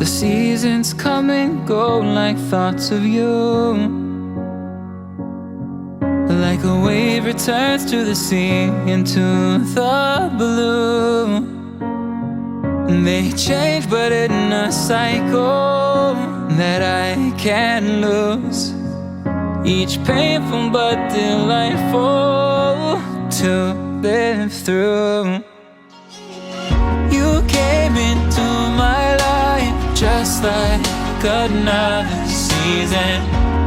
The seasons come and go like thoughts of you. Like a wave returns to the sea, into the blue. They change but in a cycle that I can't lose. Each painful but delightful to live through. You came into my life just like another season.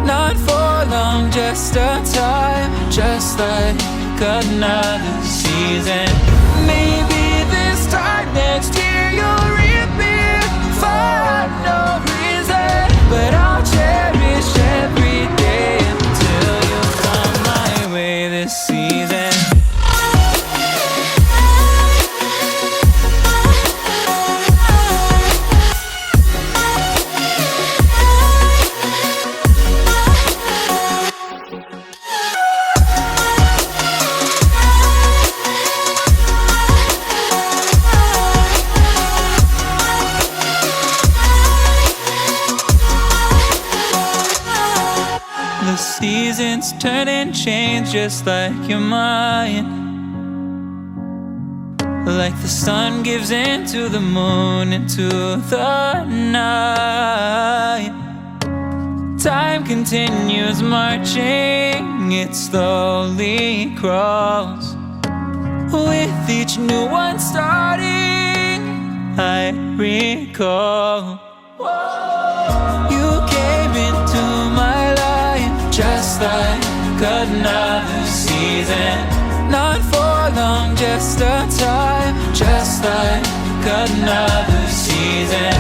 Not for long, just a time, just like another season. Maybe this time next year you'll reappear for no reason, but I'll cherish every day until you come my way this season. The seasons turn and change just like your mind. Like the sun gives into the moon, into the night. Time continues marching, it slowly crawls. With each new one starting, I recall. You came into my life just like another season. Not for long, just a time, just like another season.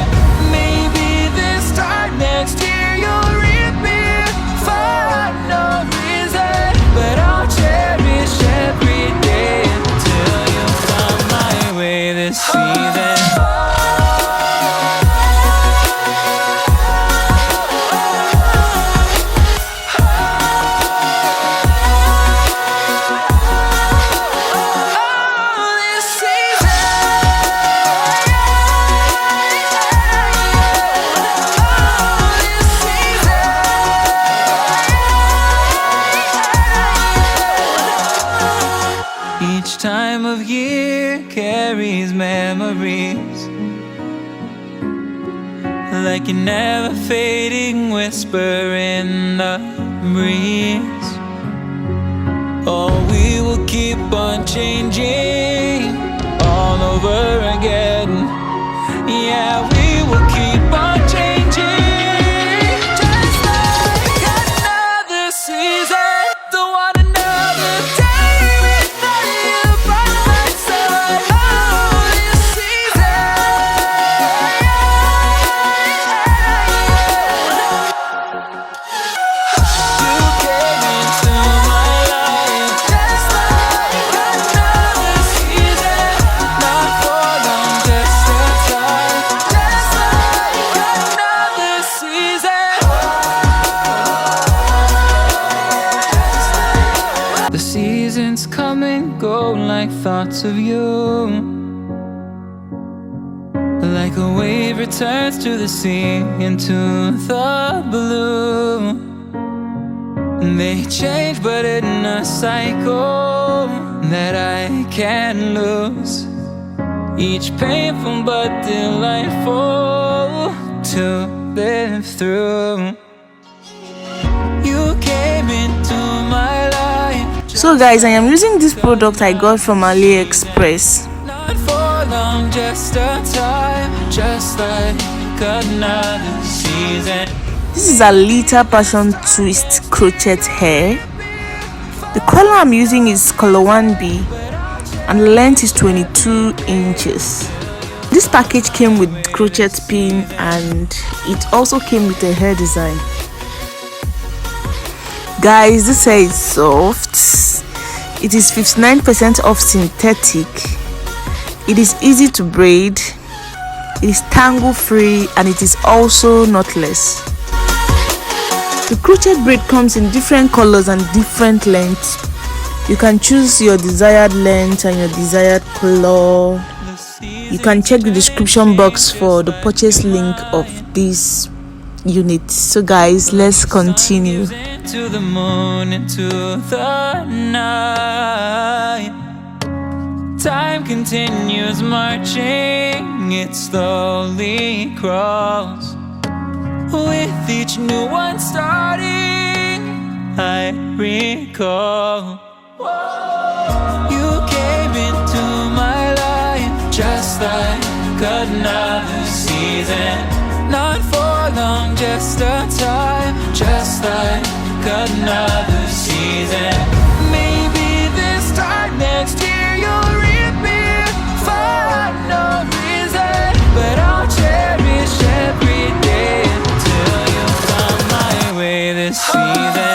Maybe this time next year you'll reappear for no reason, but I'll cherish every day until you come my way this season. Each time of year carries memories, like a never fading whisper in the breeze. Oh, we will keep on changing all over again. Yeah, we will keep on changing, just like another season. Don't want another day without you by my side. Oh, this season. You came into my life just like another season. Not for long, just a time, just like another season. The seasons come and go like thoughts of you. Like a wave returns to the sea, into the blue. They change but in a cycle that I can't lose. Each painful but delightful to live through. You came into my life. So guys, I am using this product I got from AliExpress. Not for long, just a time, just like another season. This is Alita Passion Twist Crochet hair. The color I'm using is color 1B and the length is 22 inches. This package came with crochet pin and it also came with a hair design. Guys, this hair is soft. It is 59% off synthetic. It is easy to braid. It is tangle free and it is also knotless. The crochet braid comes in different colors and different lengths. You can choose your desired length and your desired color. You can check the description box for the purchase link of this unit. So guys, let's continue. To the moon, into the night. Time continues marching, it slowly crawls. With each new one starting, I recall. You came into my life just like another season. Not for long, just a time, just like another season. Maybe this time next year you'll reappear for no reason, but I'll cherish every day until you come my way this season.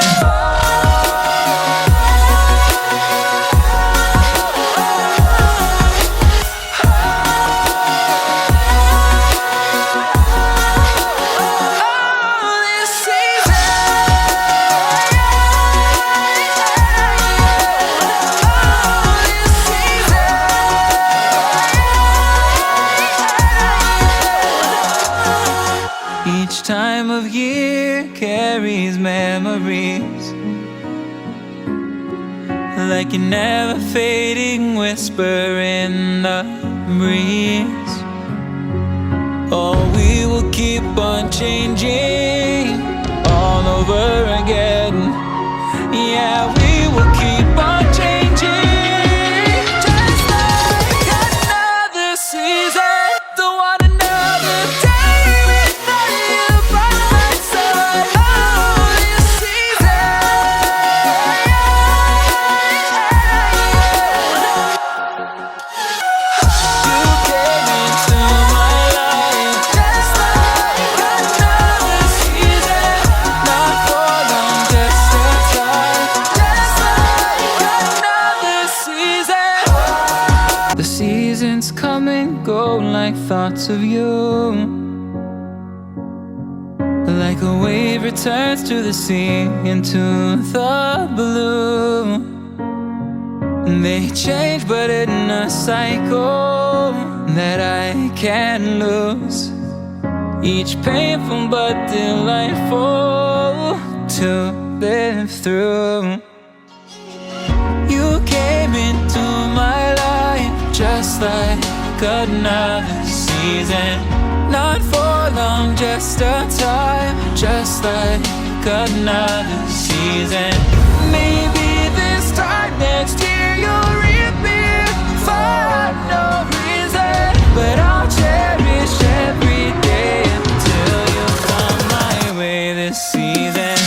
Each time of year carries memories, like a never fading whisper in the breeze. Oh, we will keep on changing all over again. Yeah, we will keep on changing, just like another season. Don't want another day without you by my side. Oh, this season. You came into my life just like another season. Not for long, just a time, just like another season. The seasons come and go like thoughts of you, like a wave returns to the sea, into the blue. They change but in a cycle that I can't lose. Each painful but delightful to live through. You came into my life just like another season. Not for long, just a time, just like another season. Maybe this time next year you'll reappear for no reason, but I'll cherish every day until you come my way this season.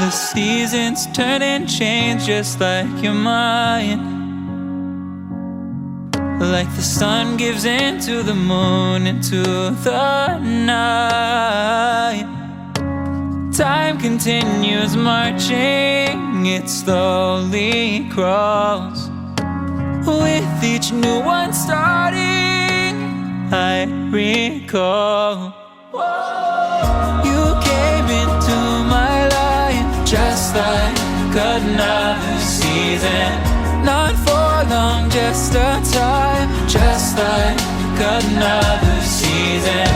The seasons turn and change just like your mind. Like the sun gives into the moon, into the night. Time continues marching, it slowly crawls. With each new one starting, I recall. You came into my life just like another season. Not for long, just a time, just like another season.